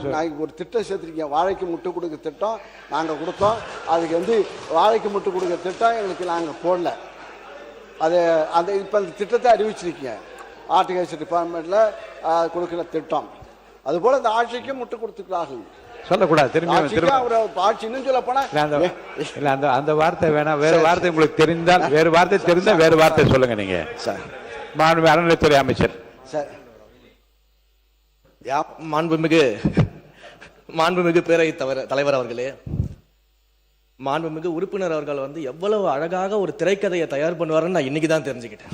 நாங்கள் ஒரு திட்டம் சேர்த்துருக்கீங்க, வாழைக்கு முட்டு கொடுக்க திட்டம் நாங்கள் கொடுத்தோம். அதுக்கு வாழைக்கு முட்டு கொடுக்க திட்டம் எங்களுக்கு நாங்கள் போடல. அது அந்த இப்போ அந்த திட்டத்தை அறிவிச்சிருக்கீங்க, ஹார்டிகல்ச்சர் டிபார்ட்மெண்ட்டில் கொடுக்குற திட்டம். அதுபோல் இந்த ஆட்சிக்கும் முட்டு கொடுத்துக்கிறார்கள். சொல்லக்கூடாது, திரும்பி ஆட்சின்னு சொல்ல போனா அந்த வார்த்தை வேணாம். வேற வார்த்தை உங்களுக்கு தெரிந்தால் வேறு வார்த்தை தெரிந்தால் வேறு வார்த்தை சொல்லுங்க. நீங்க சார் அறநிலையத்துறை அமைச்சர் சார், மாண்புமிகு பேரவைத் தலைவர் அவர்களே, மாண்புமிகு உறுப்பினர் அவர்கள் எவ்வளவு அழகாக ஒரு திரைக்கதையை தயார் பண்ணுவாருன்னு நான் இன்னைக்கு தான் தெரிஞ்சுக்கிட்டேன்.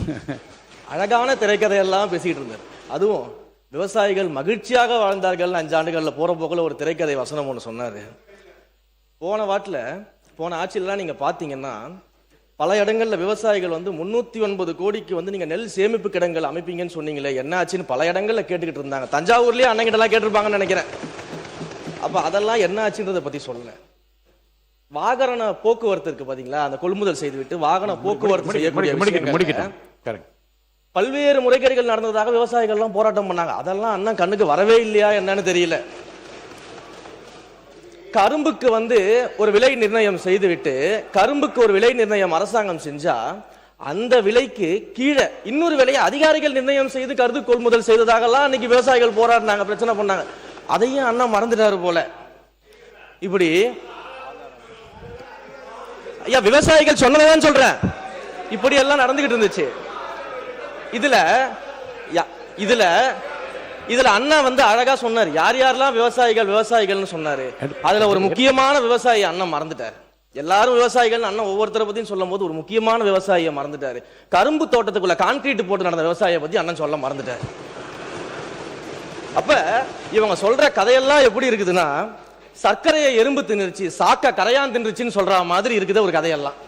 அழகான திரைக்கதையெல்லாம் பேசிக்கிட்டு இருந்தார். அதுவும் விவசாயிகள் மகிழ்ச்சியாக வாழ்ந்தார்கள் 5 ஆண்டுகளில் போற போக்கில் ஒரு திரைக்கதை வசனம் ஒன்று சொன்னார். போன ஆட்சியிலாம் நீங்க பார்த்தீங்கன்னா பல இடங்கள்ல விவசாயிகள் 309 கோடிக்கு நீங்க நெல் சேமிப்பு கிடங்குகள் அமைப்பீங்கன்னு சொன்னீங்களே, என்ன ஆச்சுன்னு பல இடங்கள்ல கேட்டுக்கிட்டு இருந்தாங்க. தஞ்சாவூர்லயே அன்னைக்கிட்டலாம் கேட்டிருப்பாங்கன்னு நினைக்கிறேன். அப்ப அதெல்லாம் என்ன ஆச்சுன்றதை பத்தி சொல்லல. வாகன போக்குவரத்து இருக்கு பாத்தீங்களா, அந்த கொள்முதல் செய்துவிட்டு வாகன போக்குவரத்து செய்யக்கூடிய பல்வேறு முறைகேடுகள் நடந்ததாக விவசாயிகள்லாம் போராட்டம் பண்ணாங்க. அதெல்லாம் அண்ணன் கண்ணுக்கு வரவே இல்லையா என்னன்னு தெரியல. கரும்புக்கு ஒரு விலை நிர்ணயம் செய்துவிட்டு, கரும்புக்கு ஒரு விலை நிர்ணயம் அரசாங்கம் செஞ்சா அந்த விலைக்கு கீழே இன்னொரு விலையை அதிகாரிகள் நிர்ணயம் செய்து கருது கொள்முதல் செய்ததாகலாம் அன்னைக்கு விவசாயிகள் போராடினாங்க, பிரச்சனை பண்ணாங்க. அதையும் அண்ணா மறந்துட்டாரு போல. இப்படி ஐயா விவசாயிகள் சொன்னதான் சொல்றேன், இப்படி எல்லாம் நடந்துகிட்டு இருந்துச்சு. இதுல அண்ணா அழகா சொன்னார், யார் யாரெல்லாம் விவசாயிகள்னு சொன்னாரு. அதுல ஒரு முக்கியமான விவசாயி அண்ணன் மறந்துட்டாரு. எல்லாரும் விவசாயிகள் அண்ணன் ஒவ்வொருத்தரை பத்தியும் சொல்லும் போது ஒரு முக்கியமான விவசாயியை மறந்துட்டாரு. கரும்பு தோட்டத்துக்குள்ள கான்கிரீட் போட்டு நடந்த விவசாயியை பத்தி அண்ணன் சொல்ல மறந்துட்டாரு. அப்ப இவங்க சொல்ற கதையெல்லாம் எப்படி இருக்குதுன்னா, சர்க்கரையை எறும்பு தின்னுருச்சு, சாக்க கரையான் தின்றுச்சுன்னு சொல்ற மாதிரி இருக்குது ஒரு கதையெல்லாம்.